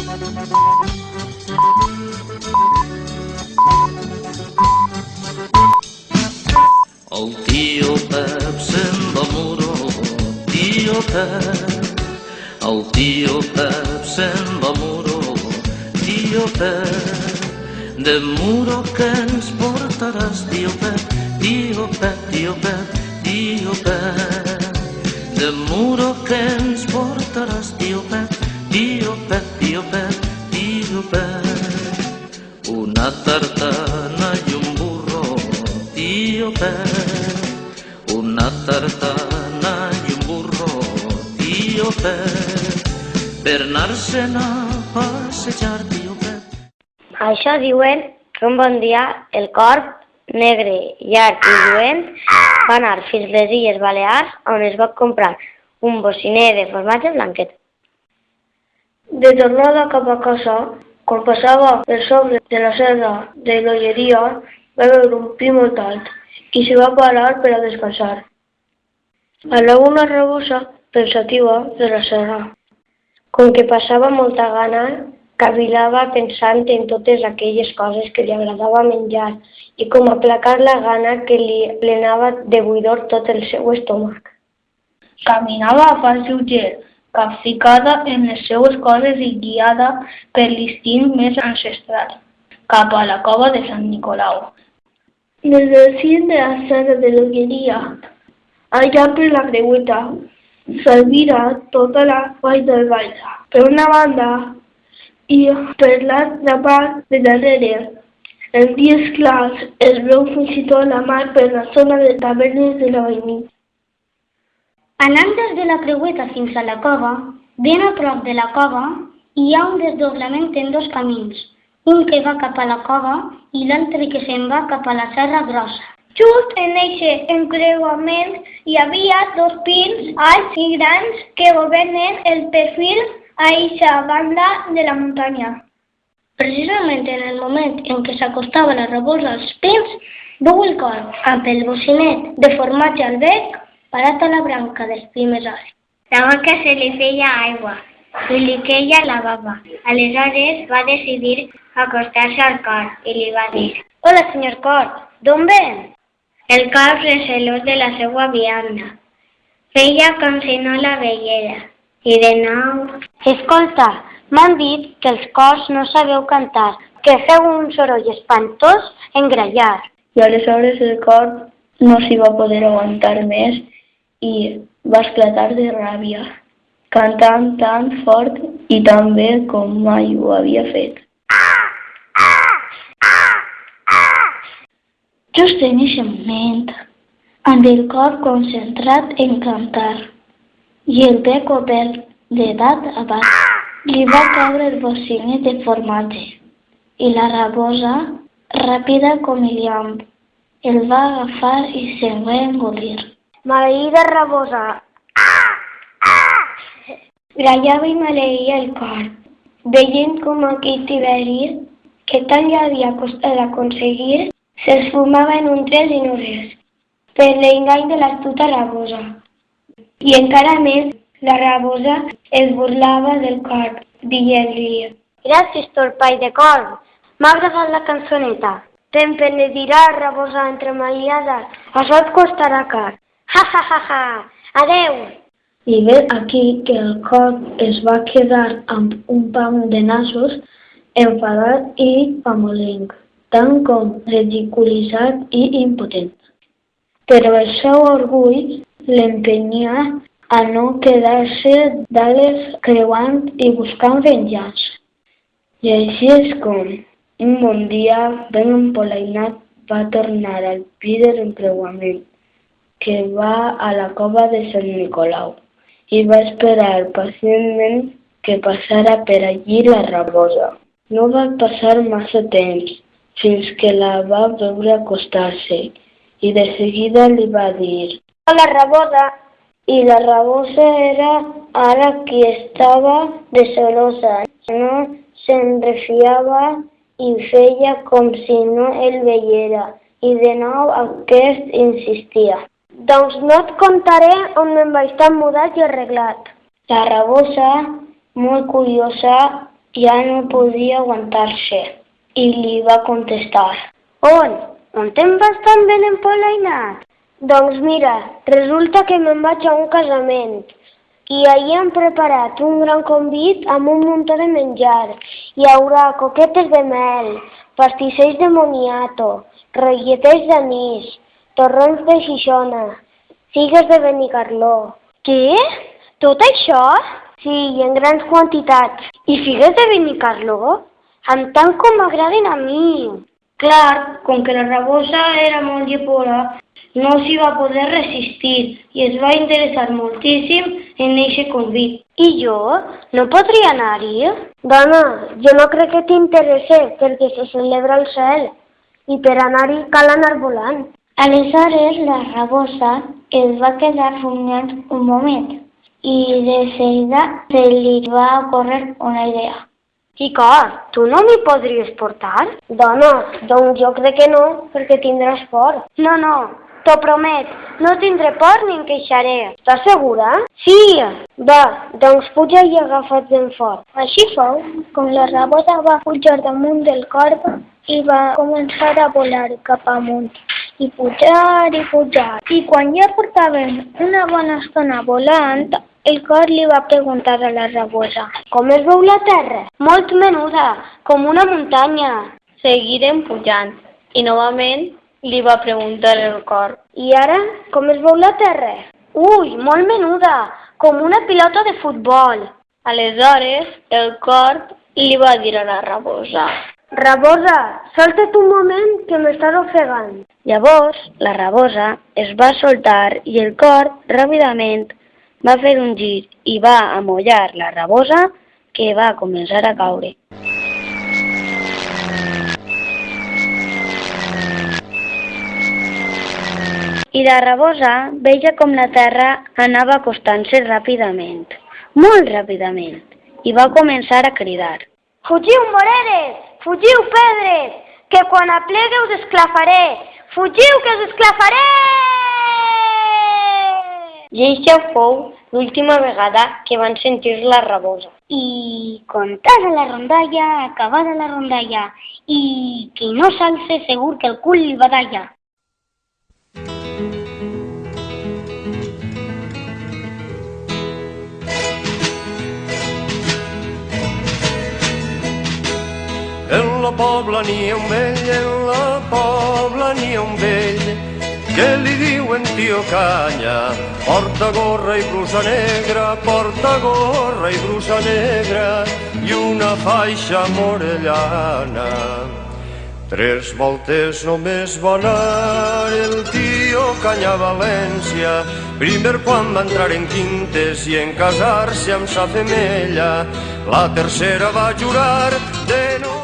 El tio Pep se'n va muro, tio Pep. El tio Pep se'n va muro, tio Pep. De muro que ens portaràs, tio Pep, tio Pep, tio Pep, tio Pep. De muro que ens portaràs, tio Pep, tio Pep, tio Pep, tio Pep. Una tartana i un burro, tio Pep. Una tartana i un burro, tio Pep. Per anar-se'n a passejar, tio Pep. Això diuen que un bon dia el corb, negre, llarg i lluent, va anar fins a les Illes Balears on es va comprar un bociner de formatge blanquet. De tornada cap a casa, quan passava per sobre de la serra de l'Olleria, va veure un pi molt alt i s'hi va parar per a descansar. Al lado una rabosa pensativa de la serra. Com que passava molta gana, cavilava pensant en totes aquelles coses que li agradava menjar i com aplacar la gana que li plenava de buidor tot el seu estómac. Caminava a pas lleuger, capficada en les seues coses i guiada per l'instint més ancestral, cap a la cova de Sant Nicolau. Des del cim de la serra de l'Olleria, allà per la Creueta, s'albira tota la vall del Baix. Per una banda, i per l'altra part de darrere, en dies clars es veu fins i tot la mar per la zona de tavernes de la Vallmig. Anant des de la Creueta fins a la cova, ben a prop de la cova, hi ha un desdoblament en dos camins, un que va cap a la cova i l'altre que se'n va cap a la Serra Grossa. Just en aquest encreuament hi havia dos pins alts i grans que governen el perfil a eixa banda de la muntanya. Precisament en el moment en què s'acostava la rabosa als pins, veu el corb, amb el bocinet de formatge al bec, parat a la branca dels primers arbres. La vaca se li feia aigua i li queia la bava. Aleshores va decidir acostar-se al corb i li va dir: «Hola, senyor corb, d'on ven?» El corb, recelós de la seva vianda, feia com si no la veiera. I de nou... «Escolta, m'han dit que els cors no sabeu cantar, que feu un soroll espantós en grallar». I aleshores el corb no s'hi va poder aguantar més i va esclatar de ràbia, cantant tan fort i tan bé com mai ho havia fet. Just en aquest moment, amb el cor concentrat en cantar i el bec obert de dalt a baix, li va caure el bocinet de formatge i la rabosa, ràpida com el llamp, el va agafar i se'n va engollir. «Maleïda rabosa!» Grallava i maleïa el corb, veient com aquell tiberi, que tant li havia costat aconseguir, s'esfumava en un tres i no res, per l'engany de l'astuta rabosa. I encara més, la rabosa es burlava del corb, dient-li: «Gràcies, torpall de corb, m'ha agradat la cançoneta. Te'n penedirà, rabosa entremaliada, això et costarà car. Ha, ha, ha, ha! Adeu!» I ve aquí que el corb es va quedar amb un pam de nassos, enfadat i famolenc, tant com ridiculitzat i impotent. Però el seu orgull l'empenia a no quedar-se d'ales creuant i buscant venjança. I així és com, un bon dia, ben empolainat, va tornar al pi de l'encreuament, que va a la cova de Sant Nicolau, i va esperar pacientment que passara per allí la rabosa. No va passar massa temps, fins que la va veure acostar-se, i de seguida li va dir: «Hola, rabosa!» I la rabosa era ara qui estava decelosa, no se'n refiava i feia com si no el veiera, i de nou aquest insistia: «Doncs no et contaré on me'n vaig estar mudat i arreglat». La rabosa, molt curiosa, Ja no podia aguantar-se i li va contestar: On te'n vas tan ben empolainat? Doncs mira, resulta que me'n vaig a un casament i ahir han preparat un gran convit amb un muntó de menjar. Hi haurà coquetes de mel, pastissells de moniato, rotlletets d'anís, torrons de Xixona, figues de Benicarló. Què? Tot això? Sí, i en grans quantitats. I figues de Benicarló? Amb tant com m'agraden a mi. Clar, com que la rabosa era molt llepora, no s'hi va poder resistir i es va interessar moltíssim en eixe convit. I jo? No podria anar-hi? Dona, jo no crec que t'interesse perquè se celebra al cel i per anar-hi cal anar volant. Aleshores la rabosa es va quedar rumiant un moment i de seguida se li va ocórrer una idea. Xica, tu no m'hi podries portar? Dona, doncs jo crec que no, perquè tindràs por. No, t'ho promet, no tindré por ni em queixaré. Estàs segura? Sí! Va, doncs puja i agafa't ben fort. Així fou, com la rabosa va pujar damunt del corb i va començar a volar cap amunt. I pujar i pujar. I quan ja portaven una bona estona volant, el cor li va preguntar a la rabosa: Com es veu la terra? Molt menuda, com una muntanya. Seguirem pujant. I novament li va preguntar el cor: I ara, com es veu la terra? Ui, molt menuda, com una pilota de futbol. Aleshores, el cor li va dir a la rabosa: Rabosa, salta't un moment que m'estàs ofegant. Llavors, la rabosa es va soltar i el cor, ràpidament, va fer un gir i va amollar la rabosa, que va començar a caure. I la rabosa veia com la terra anava acostant-se ràpidament, molt ràpidament, i va començar a cridar: Fugiu, moreres! Fugiu, pedres! Que quan aplegue us esclafaré! Fugiu, que us esclafaré! I això fou l'última vegada que van sentir la rabosa. I contada la rondalla, acabada la rondalla, i qui no s'alce segur que el cul li va d'allà. En la pobla n'hi ha un vell, en la pobla n'hi ha un vell, que li diuen tio Canya. Porta gorra i brusa negra, porta gorra i brusa negra, i una faixa morellana. 3 voltes només va anar el tio Canya a València, primer quan va entrar en quintes i en casar-se amb sa femella, la tercera va jurar de no